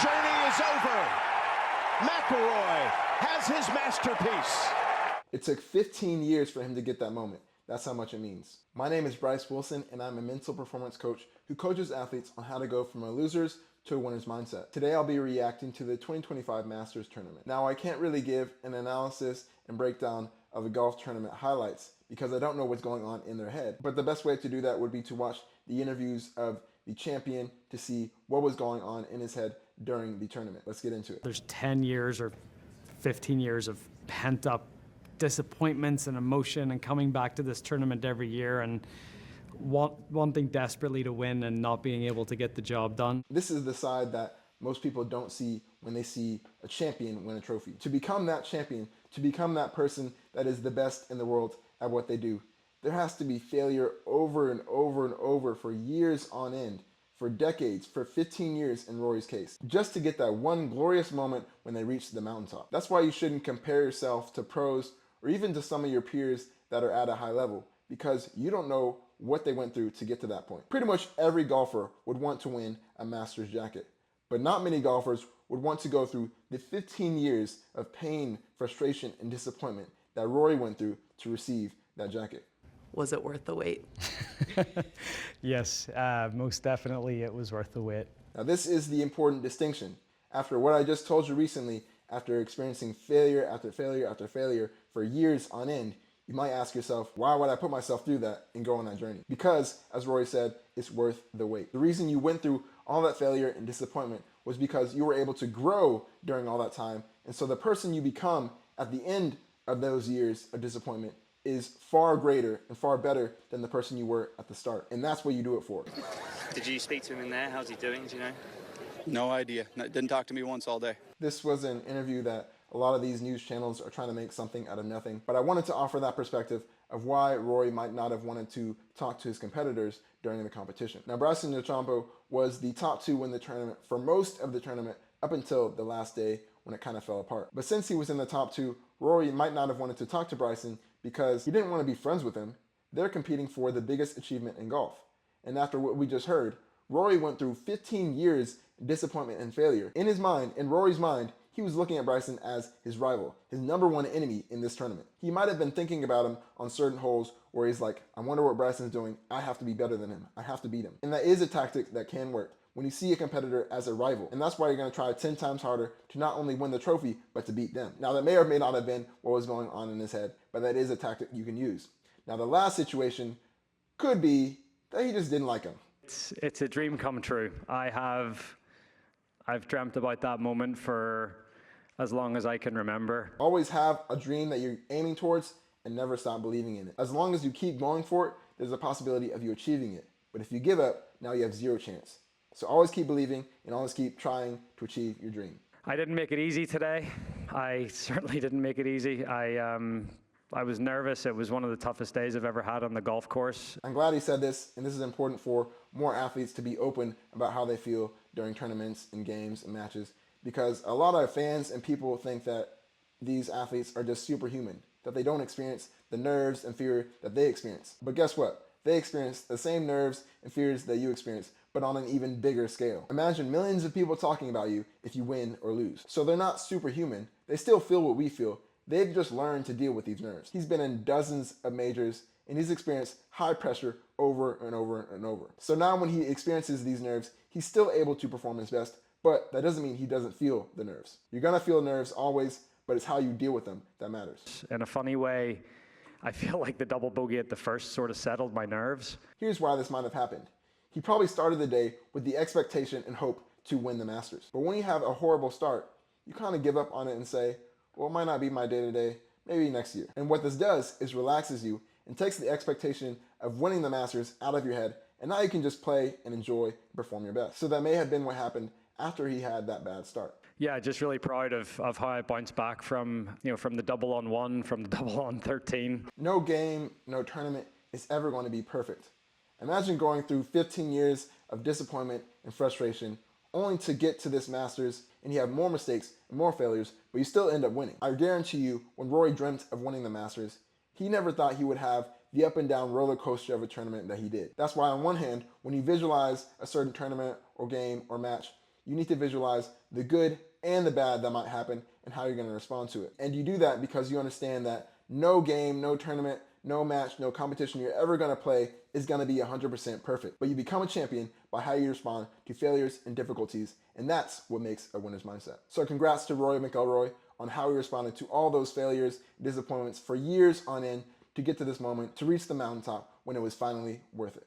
journey is over. McIlroy has his masterpiece. It took 15 years for him to get that moment. That's how much it means. My name is Bryce Wilson, and I'm a mental performance coach who coaches athletes on how to go from a loser's to a winner's mindset. Today I'll be reacting to the 2025 Masters Tournament. Now I can't really give an analysis and breakdown of the golf tournament highlights because I don't know what's going on in their head. But the best way to do that would be to watch the interviews of the champion to see what was going on in his head during the tournament. Let's get into it. There's 10 years or 15 years of pent up disappointments and emotion and coming back to this tournament every year and wanting desperately to win and not being able to get the job done. This is the side that most people don't see when they see a champion win a trophy. To become that champion, to become that person that is the best in the world at what they do, there has to be failure over and over and over for years on end, for decades, for 15 years in Rory's case, just to get that one glorious moment when they reach the mountaintop. That's why you shouldn't compare yourself to pros or even to some of your peers that are at a high level, because you don't know what they went through to get to that point. Pretty much every golfer would want to win a Masters jacket, but not many golfers would want to go through the 15 years of pain, frustration, and disappointment that Rory went through to receive that jacket. Was it worth the wait? Yes, most definitely it was worth the wait. Now this is the important distinction. After what I just told you recently, after experiencing failure after failure after failure for years on end, you might ask yourself, why would I put myself through that and go on that journey? Because, as Rory said, it's worth the wait. The reason you went through all that failure and disappointment was because you were able to grow during all that time. And so the person you become at the end of those years of disappointment is far greater and far better than the person you were at the start. And that's what you do it for. Did you speak to him in there? How's he doing? Do you know? No idea. Didn't talk to me once all day. This was an interview that a lot of these news channels are trying to make something out of nothing. But I wanted to offer that perspective of why Rory might not have wanted to talk to his competitors during the competition. Now, Bryce was the top two in the tournament for most of the tournament up until the last day when it kind of fell apart. But since he was in the top two, Rory might not have wanted to talk to Bryson because he didn't want to be friends with him. They're competing for the biggest achievement in golf. And after what we just heard, Rory went through 15 years of disappointment and failure. In his mind, in Rory's mind, he was looking at Bryson as his rival, his number one enemy in this tournament. He might have been thinking about him on certain holes where he's like, I wonder what Bryson's doing. I have to be better than him. I have to beat him. And that is a tactic that can work when you see a competitor as a rival. And that's why you're going to try 10 times harder to not only win the trophy, but to beat them. Now, that may or may not have been what was going on in his head, but that is a tactic you can use. Now, the last situation could be that he just didn't like him. It's a dream come true. I've dreamt about that moment for as long as I can remember. Always have a dream that you're aiming towards and never stop believing in it. As long as you keep going for it, there's a possibility of you achieving it. But if you give up, now you have zero chance. So always keep believing and always keep trying to achieve your dream. I didn't make it easy today. I certainly didn't make it easy. I was nervous. It was one of the toughest days I've ever had on the golf course. I'm glad he said this, and this is important for more athletes to be open about how they feel during tournaments and games and matches, because a lot of fans and people think that these athletes are just superhuman, that they don't experience the nerves and fear that they experience. But guess what? They experience the same nerves and fears that you experience, but on an even bigger scale. Imagine millions of people talking about you if you win or lose. So they're not superhuman. They still feel what we feel. They've just learned to deal with these nerves. He's been in dozens of majors and he's experienced high pressure over and over and over. So now when he experiences these nerves, he's still able to perform his best, but that doesn't mean he doesn't feel the nerves. You're gonna feel nerves always, but it's how you deal with them that matters. In a funny way, I feel like the double bogey at the first sort of settled my nerves. Here's why this might have happened. He probably started the day with the expectation and hope to win the Masters. But when you have a horrible start, you kind of give up on it and say, well, it might not be my day today, maybe next year. And what this does is relaxes you and takes the expectation of winning the Masters out of your head, and now you can just play and enjoy and perform your best. So that may have been what happened after he had that bad start. Yeah, just really proud of how I bounced back from the double on 1, from the double on 13. No game, no tournament is ever going to be perfect. Imagine going through 15 years of disappointment and frustration only to get to this Masters and you have more mistakes and more failures, but you still end up winning. I guarantee you, when Rory dreamt of winning the Masters, he never thought he would have the up and down roller coaster of a tournament that he did. That's why on one hand, when you visualize a certain tournament or game or match, You need to visualize the good and the bad that might happen and how you're going to respond to it. And you do that because you understand that no game, no tournament, no match, no competition you're ever going to play is going to be 100% perfect. But you become a champion by how you respond to failures and difficulties, and that's what makes a winner's mindset. So congrats to Rory McIlroy on how he responded to all those failures, disappointments for years on end to get to this moment, to reach the mountaintop when it was finally worth it.